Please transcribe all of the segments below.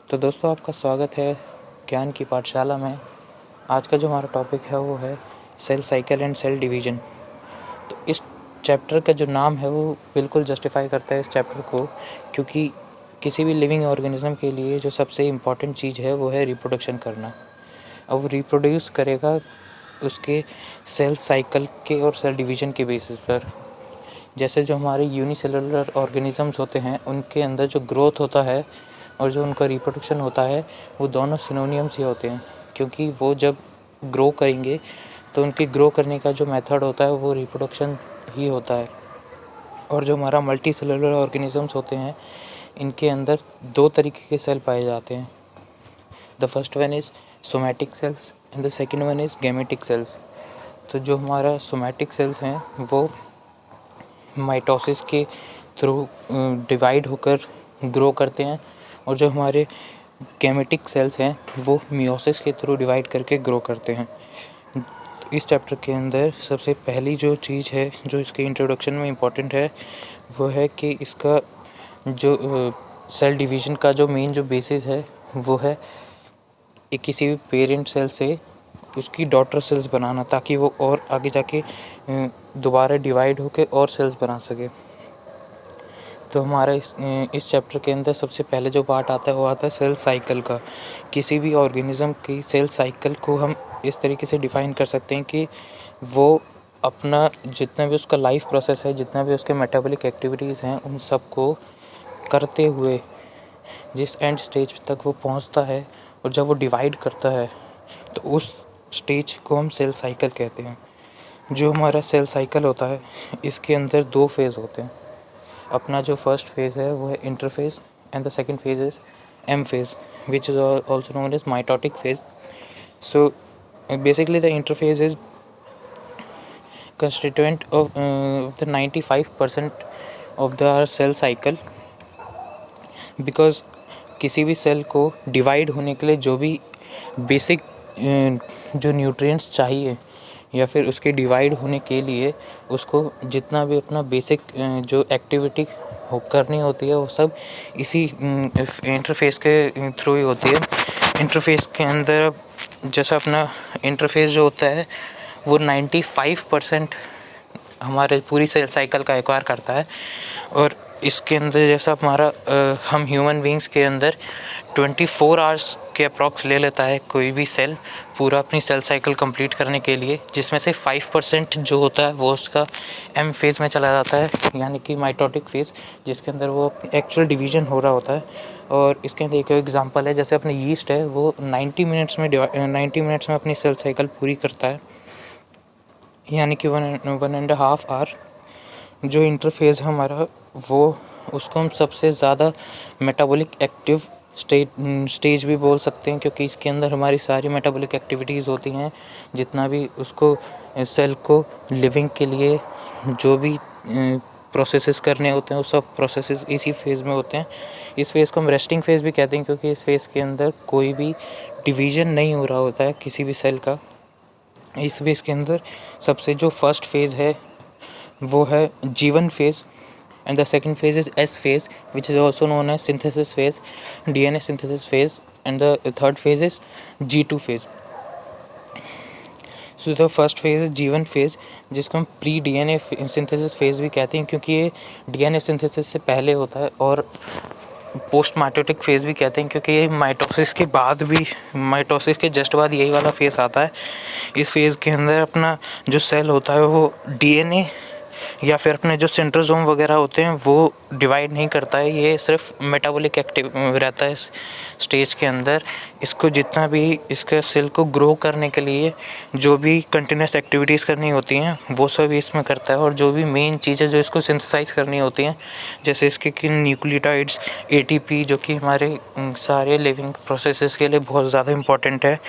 तो दोस्तों, आपका स्वागत है ज्ञान की पाठशाला में। आज का जो हमारा टॉपिक है वो है cell cycle and cell division. तो इस चैप्टर का जो नाम है वो बिल्कुल जस्टिफाई करता है इस चैप्टर को, क्योंकि किसी भी लिविंग ऑर्गेनिज्म के लिए जो सबसे इम्पॉर्टेंट चीज़ है वो है रिप्रोडक्शन करना। अब वो रिप्रोड्यूस करेगा उसके सेल साइकिल के और सेल डिवीज़न के बेसिस पर। जैसे जो हमारे यूनिसेलुलर ऑर्गेनिजम्स होते हैं उनके अंदर जो ग्रोथ होता है और जो उनका रिप्रोडक्शन होता है वो दोनों सिनोनियम्स ही होते हैं, क्योंकि वो जब ग्रो करेंगे तो उनके ग्रो करने का जो मेथड होता है वो रिप्रोडक्शन ही होता है। और जो हमारा मल्टी सेलुलर ऑर्गेनिजम्स होते हैं इनके अंदर दो तरीके के सेल पाए जाते हैं। The first one is somatic cells and the second one is gametic cells. तो जो हमारा सोमैटिक सेल्स हैं वो माइटोसिस के थ्रू डिवाइड होकर ग्रो करते हैं, और जो हमारे गैमेटिक सेल्स हैं वो मियोसिस के थ्रू डिवाइड करके ग्रो करते हैं। इस चैप्टर के अंदर सबसे पहली जो चीज़ है जो इसके इंट्रोडक्शन में इम्पॉर्टेंट है वो है कि इसका जो सेल डिवीज़न का जो मेन जो बेसिस है वो है एक किसी भी पेरेंट सेल से उसकी डॉटर सेल्स बनाना, ताकि वो और आगे जाके दोबारा डिवाइड होकर और सेल्स बना सके। तो हमारा इस चैप्टर के अंदर सबसे पहले जो पार्ट आता है वो आता है सेल साइकिल का। किसी भी ऑर्गेनिज्म की सेल साइकिल को हम इस तरीके से डिफ़ाइन कर सकते हैं कि वो अपना जितना भी उसका लाइफ प्रोसेस है, जितना भी उसके मेटाबॉलिक एक्टिविटीज़ हैं, उन सब को करते हुए जिस एंड स्टेज तक वो पहुंचता है और जब वो डिवाइड करता है तो उस स्टेज को हम सेल साइकिल कहते हैं। जो हमारा सेल साइकिल होता है इसके अंदर दो फेज़ होते हैं। अपना जो फर्स्ट फेज़ है वो है interphase and the second phase is M phase, which is also known as mitotic phase. So basically the interphase is constituent of the 95% of the cell cycle, because किसी भी cell को divide होने के लिए जो भी बेसिक जो nutrients चाहिए या फिर उसके डिवाइड होने के लिए उसको जितना भी अपना बेसिक जो एक्टिविटी करनी होती है वो सब इसी इंटरफेस के थ्रू ही होती है। इंटरफेस के अंदर जैसा अपना इंटरफेस जो होता है वो 95% हमारे पूरी सेल साइकिल का एक्वायर करता है। और इसके अंदर जैसा हमारा हम ह्यूमन बींग्स के अंदर 24 आवर्स के अप्रॉक्स ले लेता है कोई भी सेल पूरा अपनी सेल साइकिल कंप्लीट करने के लिए, जिसमें से 5% जो होता है वो उसका एम फेज़ में चला जाता है, यानी कि माइटोटिक फेज़, जिसके अंदर वो एक्चुअल डिवीज़न हो रहा होता है। और इसके अंदर एक एग्जांपल है, जैसे अपने यीस्ट है वो 90 मिनट्स में अपनी सेल साइकिल पूरी करता है, यानी कि 1.5 आवर। जो इंटरफेस है हमारा वो उसको हम सबसे ज़्यादा मेटाबॉलिक एक्टिव स्टेज भी बोल सकते हैं, क्योंकि इसके अंदर हमारी सारी मेटाबॉलिक एक्टिविटीज़ होती हैं। जितना भी उसको सेल को लिविंग के लिए जो भी प्रोसेसेस करने होते हैं वो सब प्रोसेसेस इसी फेज़ में होते हैं। इस फेज़ को हम रेस्टिंग फेज़ भी कहते हैं, क्योंकि इस फेज़ के अंदर कोई भी डिवीज़न नहीं हो रहा होता है किसी भी सेल का। इस फेज़ के अंदर सबसे जो फर्स्ट फेज़ है वो है G1 phase, and the second phase is S phase, which is also known as synthesis phase, DNA synthesis phase, and the third phase is G2 phase. So the first phase is G1 phase, जिसको हम pre DNA synthesis phase भी कहते हैं, क्योंकि ये DNA synthesis से पहले होता है। और पोस्ट माइटोटिक फेज़ भी कहते हैं, क्योंकि ये माइटोसिस के बाद भी, माइटोसिस के जस्ट बाद यही वाला फेज़ आता है। इस फेज़ के अंदर अपना जो सेल होता है वो DNA या फिर अपने जो सेंट्रोसोम वगैरह होते हैं वो डिवाइड नहीं करता है, ये सिर्फ मेटाबॉलिक एक्टिव रहता है इस स्टेज के अंदर। इसको जितना भी इसके सेल को ग्रो करने के लिए जो भी कंटिन्यूस एक्टिविटीज़ करनी होती हैं वो सब इसमें करता है। और जो भी मेन चीज़ें जो इसको सिंथेसाइज करनी होती हैं, जैसे इसके कि न्यूक्लियोटाइड्स, ATP, जो कि हमारे सारे लिविंग प्रोसेसेस के लिए बहुत ज़्यादा इम्पॉर्टेंट है,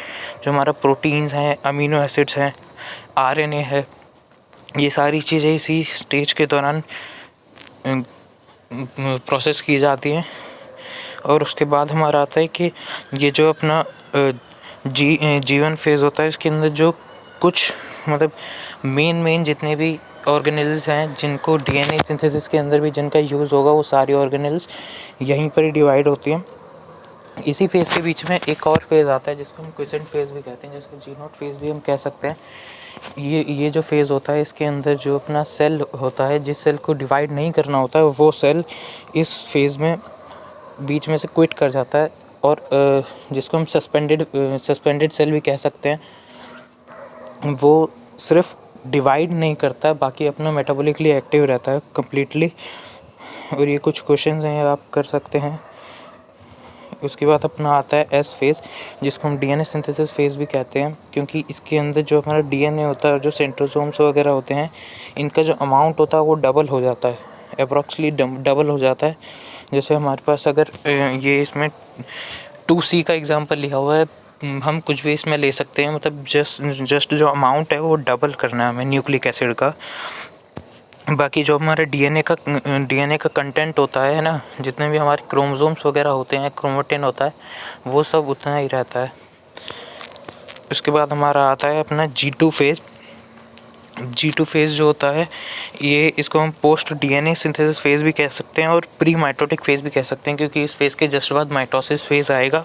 जो हमारा प्रोटीन्स हैं, अमीनो एसिड्स हैं, RNA है, ये सारी चीज़ें इसी स्टेज के दौरान प्रोसेस की जाती हैं। और उसके बाद हमारा आता है कि ये जो अपना G1 फेज़ होता है, इसके अंदर जो कुछ मतलब मेन जितने भी ऑर्गेनेल्स हैं जिनको DNA सिंथेसिस के अंदर भी जिनका यूज़ होगा वो सारी ऑर्गेनेल्स यहीं पर ही डिवाइड होती हैं। इसी फेज़ के बीच में एक और फेज़ आता है जिसको हम क्विसेंट फेज़ भी कहते हैं, जिसको जी नॉट फेज़ भी हम कह सकते हैं। ये जो फेज़ होता है, इसके अंदर जो अपना सेल होता है, जिस सेल को डिवाइड नहीं करना होता है, वो सेल इस फेज़ में बीच में से क्विट कर जाता है, और जिसको हम सस्पेंडेड सेल भी कह सकते हैं। वो सिर्फ डिवाइड नहीं करता, बाकी अपना मेटाबॉलिकली एक्टिव रहता है कम्प्लीटली। और ये कुछ क्वेश्चंस हैं, आप कर सकते हैं। उसके बाद अपना आता है एस फेज़, जिसको हम डीएनए सिंथेसिस फेज़ भी कहते हैं, क्योंकि इसके अंदर जो हमारा डीएनए होता है और जो सेंट्रोसोम्स वगैरह होते हैं, इनका जो अमाउंट होता है वो डबल हो जाता है, अप्रॉक्सीमेटली डबल हो जाता है। जैसे हमारे पास अगर ये इसमें 2C का एग्जांपल लिखा हुआ है, हम कुछ भी इसमें ले सकते हैं, मतलब जस्ट जो अमाउंट है वो डबल करना है हमें न्यूक्लिक एसिड का। बाकी जो हमारा डीएनए का कंटेंट होता है ना, जितने भी हमारे क्रोमोसोम्स वगैरह होते हैं, क्रोमेटिन होता है, वो सब उतना ही रहता है। उसके बाद हमारा आता है अपना G2 फेज़। G2 फेज़ जो होता है, ये इसको हम पोस्ट डीएनए सिंथेसिस फेज़ भी कह सकते हैं और प्री माइटोटिक फेज़ भी कह सकते हैं, क्योंकि इस फेज़ के जस्ट बाद माइटोसिस फेज़ आएगा।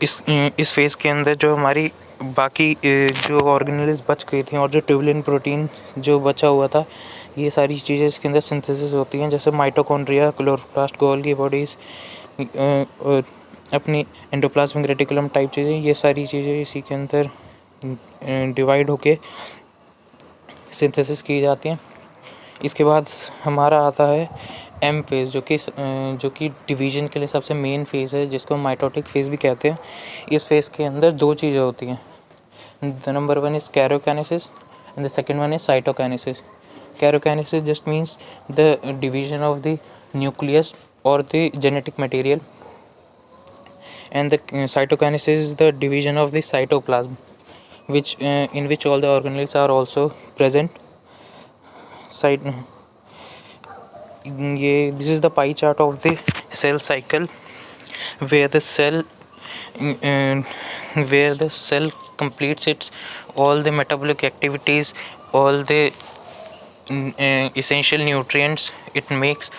इस फेज़ के अंदर जो हमारी बाकी जो ऑर्गेनेल्स बच गई थी और जो ट्यूबुलिन प्रोटीन जो बचा हुआ था, ये सारी चीज़ें इसके अंदर सिंथेसिस होती हैं, जैसे माइटोकॉन्ड्रिया, क्लोरोप्लास्ट, गोल्गी बॉडीज़, अपनी एंडोप्लाज्मिक रेटिकुलम टाइप चीज़ें, ये सारी चीज़ें इसी के अंदर डिवाइड होके सिंथेसिस की जाती हैं। इसके बाद हमारा आता है एम फेज़, जो कि डिवीज़न के लिए सबसे मेन फेज़ है, जिसको माइटोटिक फेज़ भी कहते हैं। इस फेज़ के अंदर दो चीज़ें होती हैं। The number one is karyokinesis and the second one is cytokinesis. Karyokinesis just means the division of the nucleus or the genetic material, and the cytokinesis is the division of the cytoplasm, in which all the organelles are also present. This is the pie chart of the cell cycle, where the cell completes its all the metabolic activities, all the essential nutrients it makes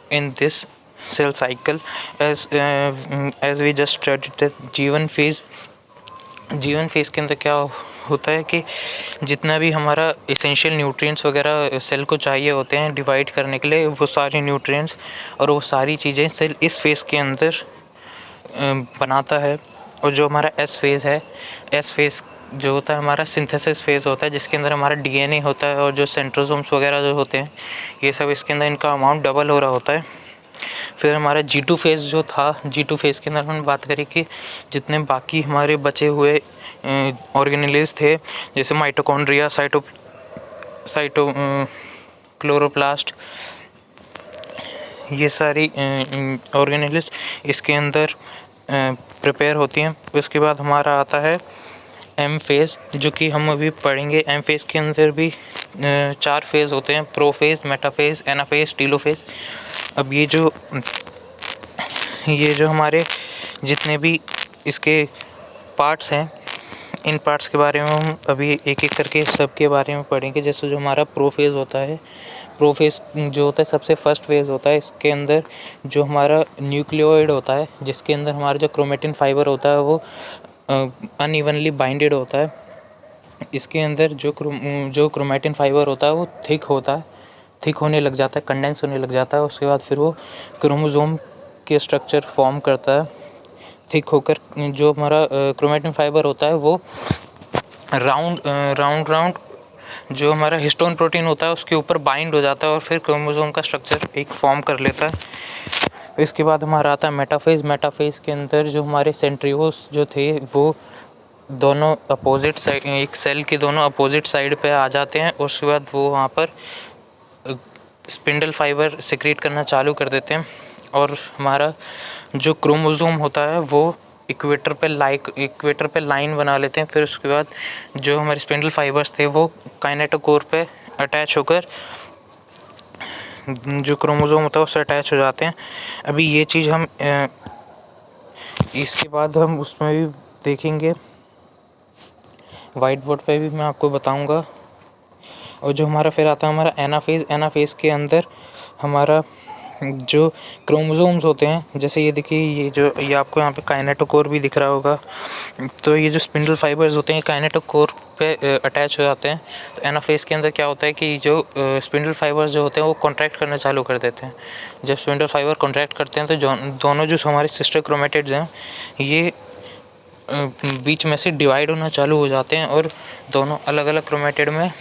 in this cell cycle. As we just studied the G1 phase के अंदर क्या होता है कि जितना भी हमारा essential nutrients वगैरह सेल को चाहिए होते हैं डिवाइड करने के लिए, वो सारे न्यूट्रिएंट्स और वो सारी चीज़ें सेल इस फेज़ के अंदर बनाता है। और जो हमारा एस फेज़ जो होता है हमारा सिंथेसिस फेज़ होता है, जिसके अंदर हमारा डीएनए होता है और जो सेंट्रोसोम्स वगैरह जो होते हैं, ये सब इसके अंदर इनका अमाउंट डबल हो रहा होता है। फिर हमारा G2 फेज़ जो था, G2 फेज़ के अंदर हम बात करें कि जितने बाकी हमारे बचे हुए ऑर्गेनेल्स थे, जैसे माइटोकॉन्ड्रिया, क्लोरोप्लास्ट, ये सारी ऑर्गेनेल्स इसके अंदर प्रिपेयर होती हैं। उसके बाद हमारा आता है एम फेज़, जो कि हम अभी पढ़ेंगे। एम फेज़ के अंदर भी 4 फेज़ होते हैं: प्रोफेज़, मेटाफेज़, एनाफेज़, टीलोफेज़। अब ये जो हमारे जितने भी इसके पार्ट्स हैं, इन पार्ट्स के बारे में हम अभी एक एक करके सबके बारे में पढ़ेंगे। जैसे जो हमारा प्रोफेज़ होता है, प्रोफेज़ जो होता है सबसे फर्स्ट फेज़ होता है। इसके अंदर जो हमारा न्यूक्लियोइड होता है, जिसके अंदर हमारा जो क्रोमेटिन फाइबर होता है वो अनइवनली बाइंडेड होता है। इसके अंदर जो क्रोमेटिन फाइबर होता है वो थिक होने लग जाता है, कंडेंस होने लग जाता है। उसके बाद फिर वो क्रोमोसोम के स्ट्रक्चर फॉर्म करता है। थिक होकर जो हमारा क्रोमेटिन फाइबर होता है वो राउंड जो हमारा हिस्टोन प्रोटीन होता है उसके ऊपर बाइंड हो जाता है और फिर क्रोमोसोम का स्ट्रक्चर एक फॉर्म कर लेता है। इसके बाद हमारा आता है मेटाफेज़ के अंदर जो हमारे सेंट्रियोल्स जो थे वो दोनों अपोजिट साइड, एक सेल के दोनों अपोजिट साइड पे आ जाते हैं। उसके बाद वो वहाँ पर स्पिंडल फाइबर सिक्रीट करना चालू कर देते हैं और हमारा जो क्रोमोसोम होता है वो इक्वेटर पे लाइन बना लेते हैं। फिर उसके बाद जो हमारे स्पिंडल फाइबर्स थे वो काइनेटोकोर पे अटैच होकर जो क्रोमोसोम होता है उससे अटैच हो जाते हैं। अभी ये चीज़ हम इसके बाद हम उसमें भी देखेंगे, वाइट बोर्ड पे भी मैं आपको बताऊंगा। और जो हमारा फिर आता है हमारा एनाफेज़ के अंदर हमारा जो क्रोमोसोम्स होते हैं, जैसे ये देखिए, ये आपको यहाँ पे काइनेटोकोर भी दिख रहा होगा। तो ये जो स्पिंडल फाइबर्स होते हैं काइनेटोकोर पे अटैच हो जाते हैं। तो एनाफेज के अंदर क्या होता है कि जो स्पिंडल फाइबर्स जो होते हैं वो कॉन्ट्रैक्ट करना चालू कर देते हैं। जब स्पिंडल फाइबर कॉन्ट्रैक्ट करते हैं तो दोनों जो हमारे सिस्टर क्रोमेटिड्स हैं ये बीच में से डिवाइड होना चालू हो जाते हैं और दोनों अलग अलग क्रोमेटिड में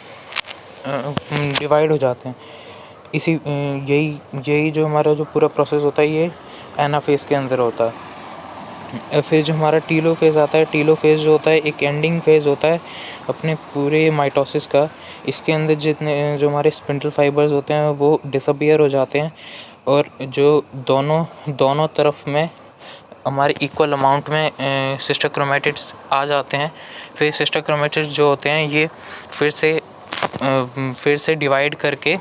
डिवाइड हो जाते हैं। यही जो हमारा जो पूरा प्रोसेस होता है ये एनाफेज के अंदर होता है। फिर जो हमारा टीलोफेज आता है, टीलोफेज जो होता है एक एंडिंग फेज होता है अपने पूरे माइटोसिस का। इसके अंदर जितने जो हमारे स्पिंडल फाइबर्स होते हैं वो डिसअपियर हो जाते हैं और जो दोनों तरफ में हमारे इक्वल अमाउंट में सिस्टर क्रोमेटिड्स आ जाते हैं। फिर सिस्टर क्रोमेटिड्स जो होते हैं ये फिर से डिवाइड करके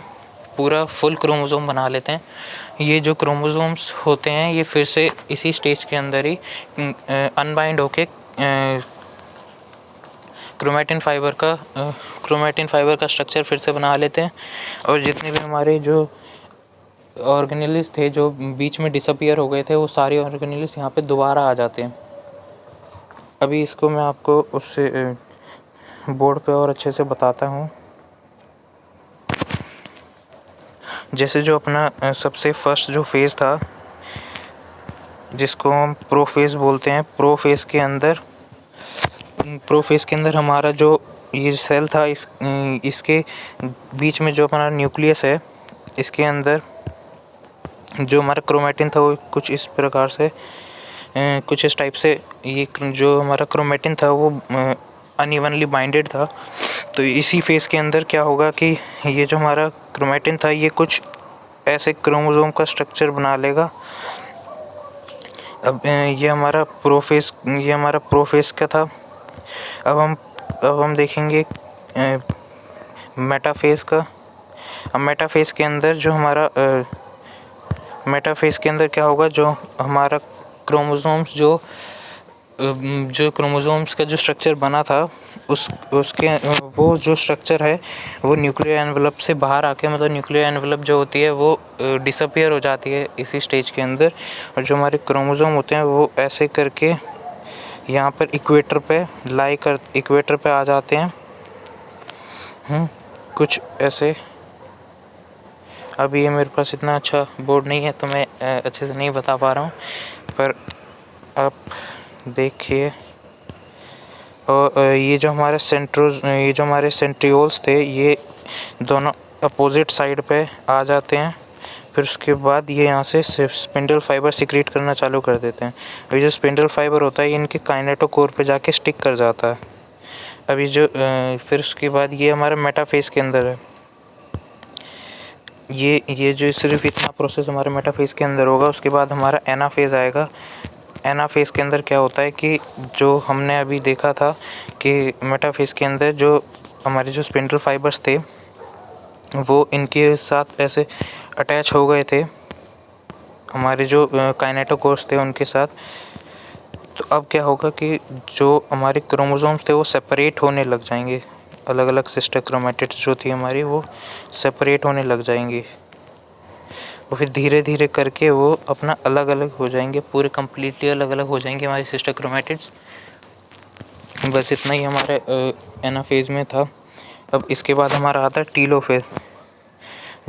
पूरा फुल क्रोमोसोम बना लेते हैं। ये जो क्रोमोसोम्स होते हैं ये फिर से इसी स्टेज के अंदर ही अनबाइंड होके क्रोमेटिन फाइबर का स्ट्रक्चर फिर से बना लेते हैं। और जितने भी हमारे जो ऑर्गेनेल्स थे जो बीच में डिसअपियर हो गए थे वो सारे ऑर्गेनेल्स यहाँ पे दोबारा आ जाते हैं। अभी इसको मैं आपको उससे बोर्ड पे और अच्छे से बताता हूँ। जैसे जो अपना सबसे फर्स्ट जो फेज़ था जिसको हम प्रोफेज़ बोलते हैं, प्रोफेज़ के अंदर हमारा जो ये सेल था इसके बीच में जो अपना न्यूक्लियस है इसके अंदर जो हमारा क्रोमेटिन था वो कुछ इस प्रकार से कुछ इस टाइप से ये जो हमारा क्रोमेटिन था वो अनइवनली बाइंडेड था। तो इसी फेज़ के अंदर क्या होगा कि ये जो हमारा क्रोमेटिन था ये कुछ ऐसे क्रोमोसोम का स्ट्रक्चर बना लेगा। अब ये हमारा प्रोफेज़ का था। अब हम देखेंगे मेटाफेज़ का। अब मेटाफेज़ के अंदर क्या होगा, जो हमारा क्रोमोसोम्स जो क्रोमोसोम्स का जो स्ट्रक्चर बना था उसके वो जो स्ट्रक्चर है वो न्यूक्लियर एनवेलप से बाहर आके, मतलब न्यूक्लियर एनवेलप जो होती है वो डिसअपियर हो जाती है इसी स्टेज के अंदर। और जो हमारे क्रोमोसोम होते हैं वो ऐसे करके यहाँ पर इक्वेटर पे आ जाते हैं। कुछ ऐसे। अभी ये मेरे पास इतना अच्छा बोर्ड नहीं है तो मैं अच्छे से नहीं बता पा रहा हूँ, पर आप देखिए। और ये जो हमारे सेंट्रियोल्स थे ये दोनों अपोजिट साइड पे आ जाते हैं। फिर उसके बाद ये यहाँ से स्पिंडल फाइबर सिक्रीट करना चालू कर देते हैं। अभी जो स्पिंडल फाइबर होता है इनके काइनेटोकोर पे जाके स्टिक कर जाता है। अभी जो फिर उसके बाद ये हमारा मेटाफेज़ के अंदर है। ये जो सिर्फ इतना प्रोसेस हमारे मेटाफेज़ के अंदर होगा। उसके बाद हमारा एनाफेज़ आएगा। एनाफेज़ के अंदर क्या होता है कि जो हमने अभी देखा था कि मेटाफेज़ के अंदर जो हमारे जो स्पिंडल फाइबर्स थे वो इनके साथ ऐसे अटैच हो गए थे, हमारे जो काइनेटोकोर्स थे उनके साथ। तो अब क्या होगा कि जो हमारे क्रोमोसोम्स थे वो सेपरेट होने लग जाएंगे। अलग अलग सिस्टर क्रोमेटिड्स जो थी हमारी वो सेपरेट होने लग जाएंगी और फिर धीरे धीरे करके वो अपना अलग अलग हो जाएंगे, पूरे कम्प्लीटली अलग अलग हो जाएंगे हमारी सिस्टर क्रोमेटिड्स। बस इतना ही हमारे एनाफेज़ में था। अब इसके बाद हमारा आता है टीलोफेज़।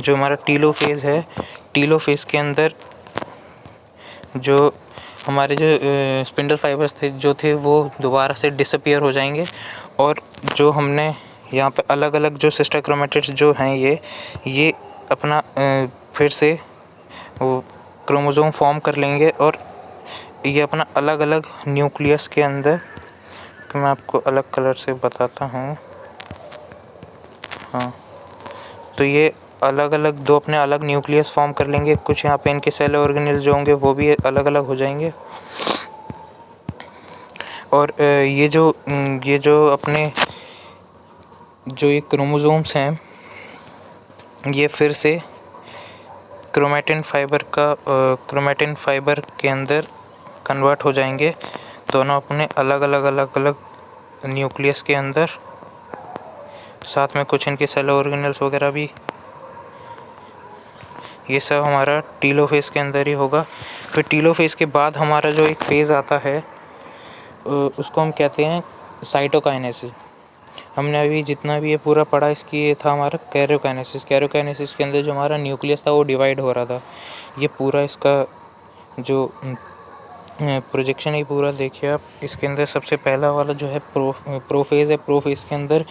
जो हमारा टीलोफेज़ है, टीलोफेज़ के अंदर जो हमारे जो स्पिंडल फाइबर्स थे वो दोबारा से डिसअपियर हो जाएंगे और जो हमने यहाँ पे अलग अलग जो सिस्टर क्रोमेटिड्स जो हैं ये अपना फिर से वो क्रोमोसोम फॉर्म कर लेंगे और ये अपना अलग अलग न्यूक्लियस के अंदर, मैं आपको अलग कलर से बताता हूँ। हाँ, तो ये अलग अलग दो अपने अलग न्यूक्लियस फॉर्म कर लेंगे। कुछ यहाँ पे इनके सेल ऑर्गेनेल्स जो होंगे वो भी अलग अलग हो जाएंगे। और ये जो अपने जो ये क्रोमोसोम्स हैं ये फिर से क्रोमेटिन फाइबर के अंदर कन्वर्ट हो जाएंगे, दोनों अपने अलग अलग न्यूक्लियस के अंदर। साथ में कुछ इनके सेल ऑर्गेनेल्स वगैरह भी ये सब हमारा टीलोफेज के अंदर ही होगा। फिर टीलोफेज के बाद हमारा जो एक फेज़ आता है उसको हम कहते हैं साइटोकाइनेसिस। हमने अभी जितना भी ये पूरा पढ़ा इसकी ये था हमारा कैरियोकाइनेसिस। कैरियोकाइनेसिस के अंदर जो हमारा न्यूक्लियस था वो डिवाइड हो रहा था। ये पूरा इसका जो प्रोजेक्शन ही पूरा देखिए आप। इसके अंदर सबसे पहला वाला जो है प्रोफेज़ है। प्रोफेज़ के अंदर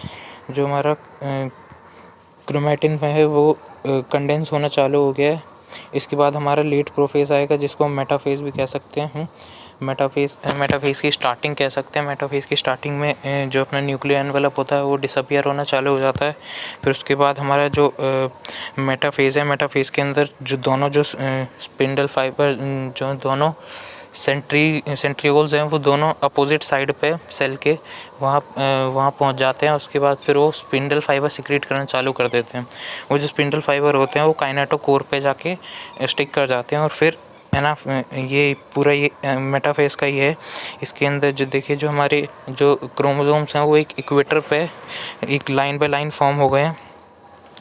जो हमारा क्रोमैटिन है वो कंडेंस होना चालू हो गया है। इसके बाद हमारा लेट प्रोफेज़ आएगा जिसको हम मेटाफेज़ भी कह सकते हैं। मेटाफेज़ की स्टार्टिंग कह सकते हैं। मेटाफेज़ की स्टार्टिंग में जो अपना न्यूक्लियर एनवेलप होता है वो डिसअपियर होना चालू हो जाता है। फिर उसके बाद हमारा जो मेटाफेज़ है, मेटाफेज़ के अंदर जो दोनों जो स्पिंडल फाइबर जो दोनों सेंट्रियोल्स हैं वो दोनों अपोजिट साइड पे सेल के वहाँ पहुँच जाते हैं। उसके बाद फिर वो स्पिंडल फाइबर सिक्रीट करना चालू कर देते हैं। वो जो स्पिंडल फाइबर होते हैं वो काइनेटोकोर पे जाके स्टिक कर जाते हैं और फिर है ना ये पूरा ये मेटाफेज़ का ही है। इसके अंदर जो देखिए जो हमारे जो क्रोमोसोम्स हैं वो एक इक्वेटर पे एक लाइन बाय लाइन फॉर्म हो गए हैं।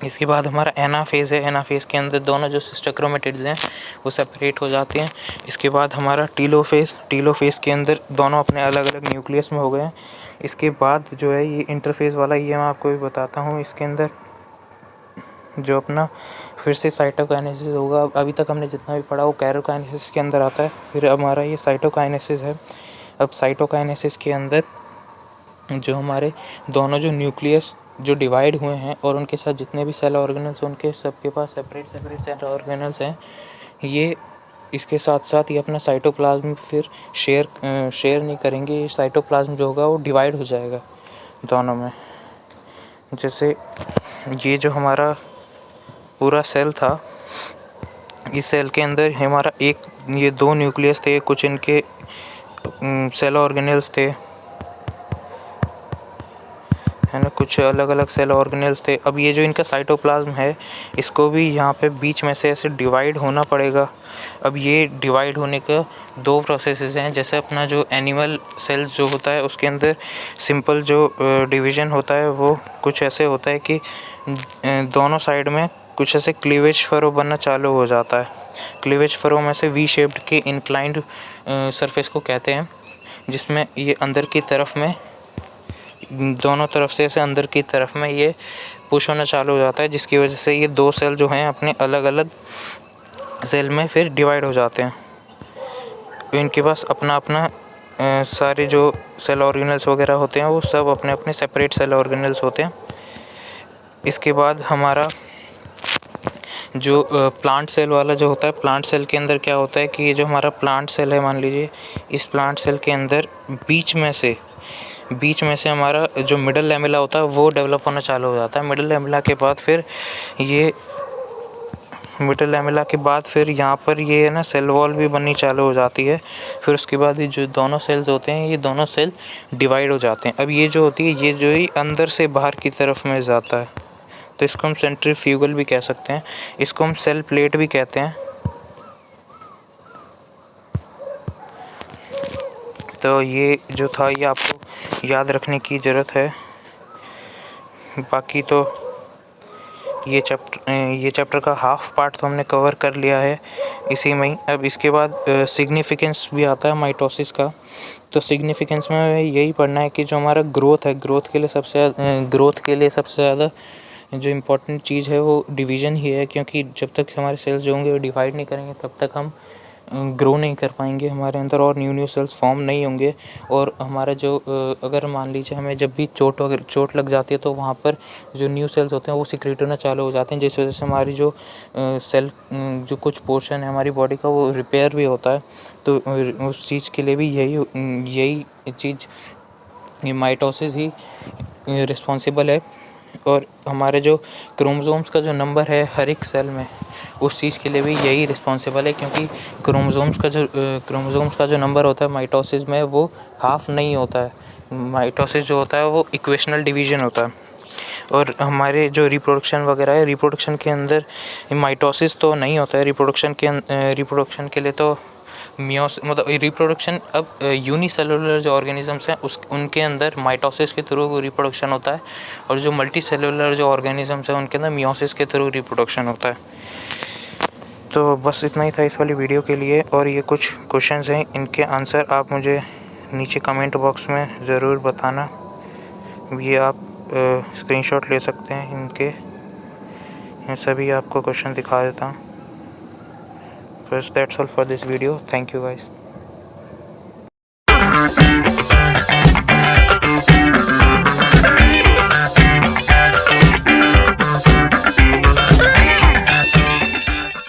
इसके बाद हमारा एनाफेज़ है। एनाफेज़ के अंदर दोनों जो सिस्टर क्रोमेटिड्स हैं वो सेपरेट हो जाते हैं। इसके बाद हमारा टीलोफेज़ के अंदर दोनों अपने अलग अलग न्यूक्लियस में हो गए हैं। इसके बाद जो है ये इंटरफेज़ वाला ये मैं आपको भी बताता हूँ। इसके अंदर जो अपना फिर से साइटोकाइनेसिस होगा। अभी तक हमने जितना भी पढ़ा वो कैरियोकाइनेसिस के अंदर आता है। फिर हमारा ये साइटोकाइनेसिस है। अब साइटोकाइनेसिस के अंदर जो हमारे दोनों जो न्यूक्लियस जो डिवाइड हुए हैं और उनके साथ जितने भी सेल ऑर्गेनल्स उनके सबके पास सेपरेट सेल ऑर्गेनल्स हैं। ये इसके साथ साथ ये अपना साइटोप्लाज्म फिर शेयर नहीं करेंगे। ये साइटोप्लाज्म जो होगा वो डिवाइड हो जाएगा दोनों में। जैसे ये जो हमारा पूरा सेल था, इस सेल के अंदर हमारा एक ये 2 न्यूक्लियस थे, कुछ इनके सेल ऑर्गेनल्स थे, है ना, कुछ अलग अलग सेल ऑर्गेनल्स थे। अब ये जो इनका साइटोप्लाज्म है इसको भी यहाँ पे बीच में से ऐसे डिवाइड होना पड़ेगा। अब ये डिवाइड होने का 2 प्रोसेसेस हैं। जैसे अपना जो एनिमल सेल्स जो होता है उसके अंदर सिंपल जो डिवीज़न होता है वो कुछ ऐसे होता है कि दोनों साइड में कुछ ऐसे क्लीवेज फरो बनना चालू हो जाता है। क्लीवेज फरो में से वी शेप्ड के इंक्लाइंड सरफेस को कहते हैं, जिसमें ये अंदर की तरफ में दोनों तरफ से ऐसे अंदर की तरफ में ये पुश होना चालू हो जाता है, जिसकी वजह से ये 2 सेल जो हैं अपने अलग अलग सेल में फिर डिवाइड हो जाते हैं। इनके पास अपना अपना सारे जो सेल ऑर्गेनल्स वगैरह होते हैं वो सब अपने अपने सेपरेट सेल ऑर्गेनल्स होते हैं। इसके बाद हमारा जो प्लांट सेल वाला जो होता है, प्लांट सेल के अंदर क्या होता है कि ये जो हमारा प्लांट सेल है, मान लीजिए इस प्लांट सेल के अंदर बीच में से हमारा जो मिडल लैमेला होता है वो डेवलप होना चालू हो जाता है। मिडल लैमेला के बाद फिर यहाँ पर ये है ना सेल वॉल भी बननी चालू हो जाती है। फिर उसके बाद ये जो दोनों सेल्स होते हैं ये दोनों सेल डिवाइड हो जाते हैं। अब ये जो होती है ये जो ही अंदर से बाहर की तरफ में जाता है, तो इसको हम सेंट्रीफ्यूगल भी कह सकते हैं। इसको हम सेल प्लेट भी कहते हैं। तो ये जो था ये आपको याद रखने की ज़रूरत है। बाकी तो ये चैप्टर का हाफ पार्ट तो हमने कवर कर लिया है इसी में ही। अब इसके बाद सिग्निफिकेंस भी आता है माइटोसिस का। तो सिग्निफिकेंस में यही पढ़ना है कि जो हमारा ग्रोथ है, ग्रोथ के लिए सबसे ज़्यादा जो इम्पोर्टेंट चीज़ है वो डिवीज़न ही है, क्योंकि जब तक हमारे सेल्स जो होंगे वो डिवाइड नहीं करेंगे तब तक हम ग्रो नहीं कर पाएंगे हमारे अंदर, और न्यू सेल्स फॉर्म नहीं होंगे। और हमारा जो अगर मान लीजिए हमें जब भी चोट लग जाती है तो वहाँ पर जो न्यू सेल्स होते हैं वो सिक्रीट होना चालू हो जाते हैं, जिस वजह से हमारी जो सेल जो कुछ पोर्शन है हमारी बॉडी का वो रिपेयर भी होता है। तो उस चीज़ के लिए भी यही चीज़ ये माइटोसिस ही रिस्पॉन्सिबल है। और हमारे जो क्रोमोसोम्स का जो नंबर है हर एक सेल में, उस चीज़ के लिए भी यही रिस्पॉन्सिबल है, क्योंकि क्रोमोसोम्स का जो नंबर होता है माइटोसिस में वो हाफ नहीं होता है। माइटोसिस जो होता है वो इक्वेशनल डिवीज़न होता है। और हमारे जो रिप्रोडक्शन के अंदर माइटोसिस तो नहीं होता है। रिप्रोडक्शन के लिए तो मतलब रिप्रोडक्शन अब यूनिसेलुलर जो ऑर्गेनिजम्स हैं उनके अंदर माइटोसिस के थ्रू रिप्रोडक्शन होता है, और जो मल्टी सेलुलर जो ऑर्गेनिजम्स हैं उनके अंदर मियोसिस के थ्रू रिप्रोडक्शन होता है। तो बस इतना ही था इस वाली वीडियो के लिए। और ये कुछ क्वेश्चंस हैं, इनके आंसर आप मुझे नीचे कमेंट बॉक्स में ज़रूर बताना। ये आप स्क्रीनशॉट ले सकते हैं इनके, इन सभी आपको क्वेश्चन दिखा देता हूँ। बस that's all for this video. Thank you guys.